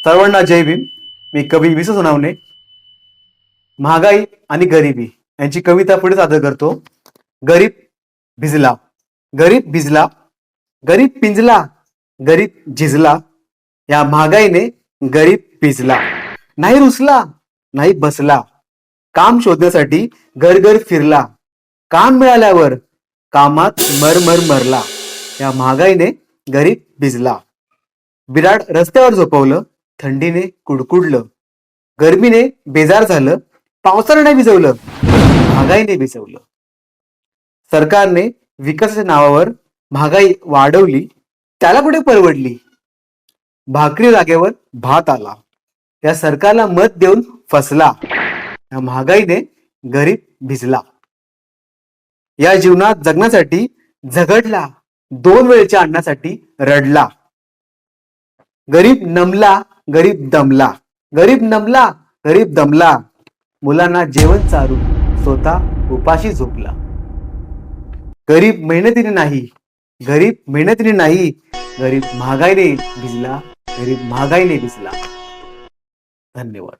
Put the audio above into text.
सर्वांना जय भीम. मी कवी विसू सोनावणे. महागाई आणि गरिबी यांची कविता पुढे सादर करतो. गरीब भिजला, गरीब भिजला, गरीब पिंजला, गरीब झिजला. या महागाईने गरीब भिजला. नाही रुसला, नाही बसला, काम शोधण्यासाठी घर घर फिरला. काम मिळाल्यावर कामात मरमर मरला. या महागाईने गरीब भिजला. विराट रस्त्यावर झोपवलं, थंडीने कुडकुडलं, गर्मीने बेजार झालं, पावसाने नाही भिजवलं, महागाईने भिजवलं. सरकारने विकासाच्या नावावर महागाई वाढवली, त्याला कुठे परवडली. भाकरी जागेवर भात आला, या सरकारला मत देऊन फसला. या महागाईने गरीब भिजला. या जीवनात जगण्यासाठी झगडला, 2 वेळच्या अन्नासाठी रडला. गरीब नमला, गरीब दमला, गरीब नमला, गरीब दमला. मुलांना जेवण चारून स्वतः उपाशी झोपला. गरीब मेहनतीने नाही, गरीब मेहनतीने नाही, गरीब महागाईने भिजला, गरीब महागाईने भिजला. धन्यवाद.